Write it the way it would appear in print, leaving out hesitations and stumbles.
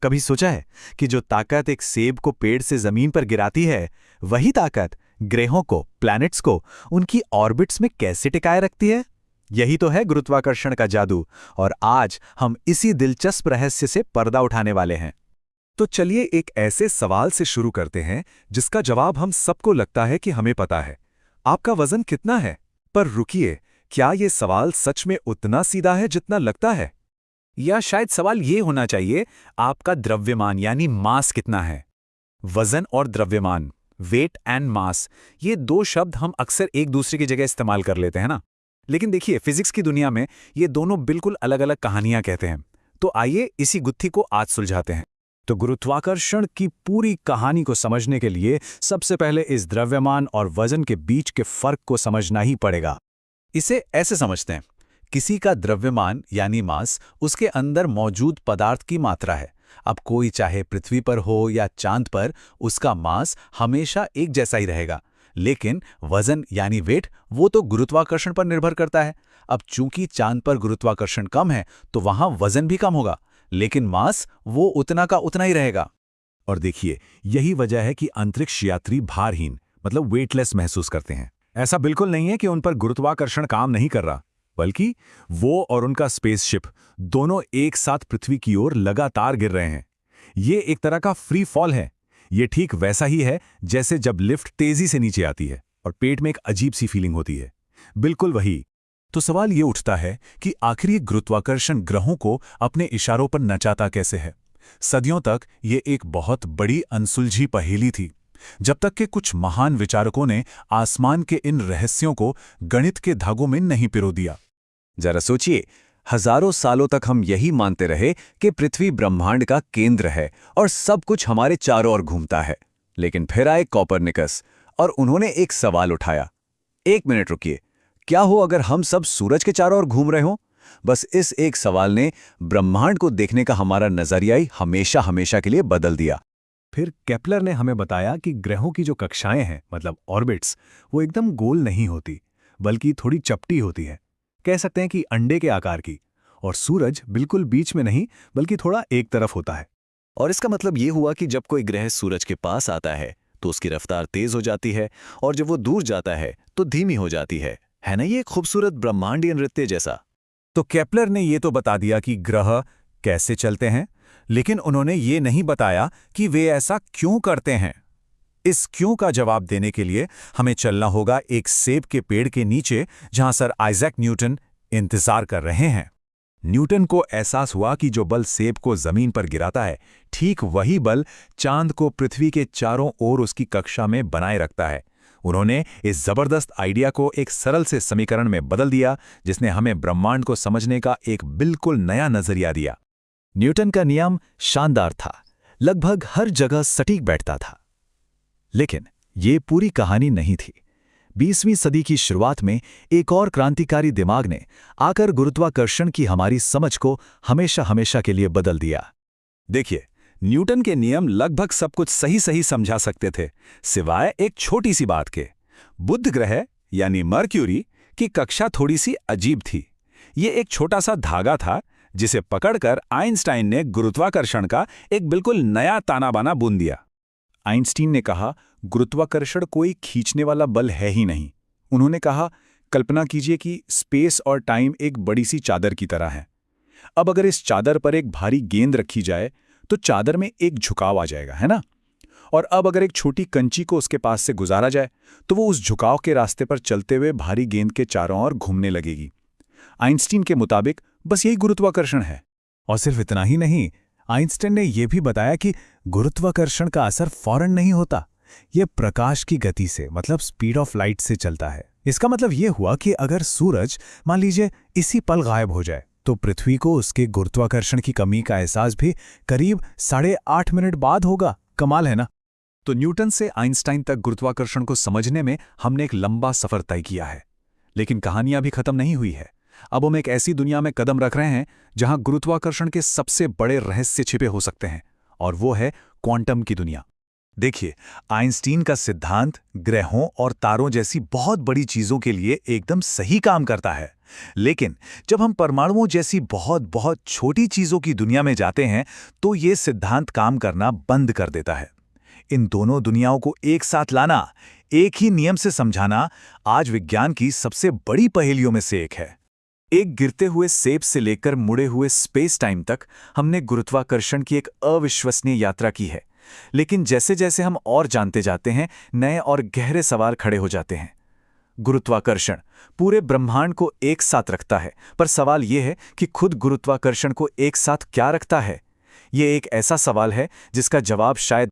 कभी सोचा है कि जो ताकत एक सेब को पेड़ से जमीन पर गिराती है, वही ताकत ग्रहों को, प्लैनेट्स को उनकी ऑर्बिट्स में कैसे टिकाए रखती है? यही तो है गुरुत्वाकर्षण का जादू, और आज हम इसी दिलचस्प रहस्य से पर्दा उठाने वाले हैं। तो चलिए एक ऐसे सवाल से शुरू करते हैं जिसका जवाब हम सबको लगता है कि हमें पता है। आपका वजन कितना है? पर रुकिए, क्या ये सवाल सच में उतना सीधा है जितना लगता है? या शायद सवाल ये होना चाहिए, आपका द्रव्यमान यानी मास कितना है? वजन और द्रव्यमान, वेट एंड मास, ये दो शब्द हम अक्सर एक दूसरे की जगह इस्तेमाल कर लेते हैं ना। लेकिन देखिए, फिजिक्स की दुनिया में ये दोनों बिल्कुल अलग अलग कहानियां कहते हैं। तो आइए इसी गुत्थी को आज सुलझाते हैं। तो गुरुत्वाकर्षण की पूरी कहानी को समझने के लिए सबसे पहले इस द्रव्यमान और वजन के बीच के फर्क को समझना ही पड़ेगा। इसे ऐसे समझते हैं, किसी का द्रव्यमान यानी मास उसके अंदर मौजूद पदार्थ की मात्रा है। अब कोई चाहे पृथ्वी पर हो या चांद पर, उसका मास हमेशा एक जैसा ही रहेगा। लेकिन वजन यानी वेट, वो तो गुरुत्वाकर्षण पर निर्भर करता है। अब चूंकि चांद पर गुरुत्वाकर्षण कम है तो वहां वजन भी कम होगा, लेकिन मास वो उतना का उतना ही रहेगा। और देखिए, यही वजह है कि अंतरिक्ष यात्री भारहीन मतलब वेटलेस महसूस करते हैं। ऐसा बिल्कुल नहीं है कि उन पर गुरुत्वाकर्षण काम नहीं कर रहा, बल्कि वो और उनका स्पेसशिप दोनों एक साथ पृथ्वी की ओर लगातार गिर रहे हैं। ये एक तरह का फ्री फॉल है। ये ठीक वैसा ही है जैसे जब लिफ्ट तेजी से नीचे आती है और पेट में एक अजीब सी फीलिंग होती है, बिल्कुल वही। तो सवाल ये उठता है कि आखिर ये गुरुत्वाकर्षण ग्रहों को अपने इशारों पर नचाता कैसे है? सदियों तक ये एक बहुत बड़ी अनसुलझी पहेली थी, जब तक कि कुछ महान विचारकों ने आसमान के इन रहस्यों को गणित के धागों में नहीं पिरो दिया। जरा सोचिए, हजारों सालों तक हम यही मानते रहे कि पृथ्वी ब्रह्मांड का केंद्र है और सब कुछ हमारे चारों ओर घूमता है। लेकिन फिर आए कोपरनिकस और उन्होंने एक सवाल उठाया, एक मिनट रुकिए, क्या हो अगर हम सब सूरज के चारों ओर घूम रहे हों? बस इस एक सवाल ने ब्रह्मांड को देखने का हमारा नजरिया ही हमेशा हमेशा के लिए बदल दिया। फिर केपलर ने हमें बताया कि ग्रहों की जो कक्षाएं हैं मतलब ऑर्बिट्स, वो एकदम गोल नहीं होती, बल्कि थोड़ी चपटी होती है। कह सकते हैं कि अंडे के आकार की। और सूरज बिल्कुल बीच में नहीं, बल्कि थोड़ा एक तरफ होता है। और इसका मतलब ये हुआ कि जब कोई ग्रह सूरज के पास आता है तो उसकी रफ्तार तेज हो जाती है, और जब वो दूर जाता है तो धीमी हो जाती है ना? ये खूबसूरत ब्रह्मांडीय नृत्य जैसा। तो केपलर ने ये तो बता दिया कि ग्रह कैसे चलते हैं, लेकिन उन्होंने ये नहीं बताया कि वे ऐसा क्यों करते हैं। इस क्यों का जवाब देने के लिए हमें चलना होगा एक सेब के पेड़ के नीचे, जहां सर आइजैक न्यूटन इंतजार कर रहे हैं। न्यूटन को एहसास हुआ कि जो बल सेब को जमीन पर गिराता है, ठीक वही बल चांद को पृथ्वी के चारों ओर उसकी कक्षा में बनाए रखता है। उन्होंने इस जबरदस्त आइडिया को एक सरल से समीकरण में बदल दिया, जिसने हमें ब्रह्मांड को समझने का एक बिल्कुल नया नजरिया दिया। न्यूटन का नियम शानदार था, लगभग हर जगह सटीक बैठता था। लेकिन ये पूरी कहानी नहीं थी। 20वीं सदी की शुरुआत में एक और क्रांतिकारी दिमाग ने आकर गुरुत्वाकर्षण की हमारी समझ को हमेशा हमेशा के लिए बदल दिया। देखिए, न्यूटन के नियम लगभग सब कुछ सही सही समझा सकते थे, सिवाय एक छोटी सी बात के। बुध ग्रह यानी मर्क्यूरी की कक्षा थोड़ी सी अजीब थी। ये एक छोटा सा धागा था जिसे पकड़कर आइंस्टाइन ने गुरुत्वाकर्षण का एक बिल्कुल नया ताना बाना बुन दिया। आइंस्टीन ने कहा, गुरुत्वाकर्षण कोई खींचने वाला बल है ही नहीं। उन्होंने कहा, कल्पना कीजिए कि स्पेस और टाइम एक बड़ी सी चादर की तरह है। अब अगर इस चादर पर एक भारी गेंद रखी जाए तो चादर में एक झुकाव आ जाएगा, है ना? और अब अगर एक छोटी कंची को उसके पास से गुजारा जाए तो वो उस झुकाव के रास्ते पर चलते हुए भारी गेंद के चारों ओर घूमने लगेगी। आइंस्टीन के मुताबिक बस यही गुरुत्वाकर्षण है। और सिर्फ इतना ही नहीं, आइंस्टाइन ने यह भी बताया कि गुरुत्वाकर्षण का असर फौरन नहीं होता। यह प्रकाश की गति से मतलब स्पीड ऑफ लाइट से चलता है। इसका मतलब यह हुआ कि अगर सूरज मान लीजिए इसी पल गायब हो जाए तो पृथ्वी को उसके गुरुत्वाकर्षण की कमी का एहसास भी करीब 8.5 मिनट बाद होगा। कमाल है ना? तो न्यूटन से आइंस्टाइन तक गुरुत्वाकर्षण को समझने में हमने एक लंबा सफर तय किया है। लेकिन कहानियां भी खत्म नहीं हुई है। अब हम एक ऐसी दुनिया में कदम रख रहे हैं जहां गुरुत्वाकर्षण के सबसे बड़े रहस्य छिपे हो सकते हैं, और वो है क्वांटम की दुनिया। देखिए, आइंस्टीन का सिद्धांत ग्रहों और तारों जैसी बहुत बड़ी चीजों के लिए एकदम सही काम करता है। लेकिन जब हम परमाणुओं जैसी बहुत बहुत छोटी चीजों की दुनिया में जाते हैं तो ये सिद्धांत काम करना बंद कर देता है। इन दोनों दुनियाओं को एक साथ लाना, एक ही नियम से समझाना, आज विज्ञान की सबसे बड़ी पहेलियों में से एक है। एक गिरते हुए सेब से लेकर मुड़े हुए स्पेस टाइम तक हमने गुरुत्वाकर्षण की एक अविश्वसनीय यात्रा की है। लेकिन जैसे जैसे हम और जानते जाते हैं, नए और गहरे सवाल खड़े हो जाते हैं। गुरुत्वाकर्षण पूरे ब्रह्मांड को एक साथ रखता है, पर सवाल यह है कि खुद गुरुत्वाकर्षण को एक साथ क्या रखता है? ये एक ऐसा सवाल है जिसका जवाब शायद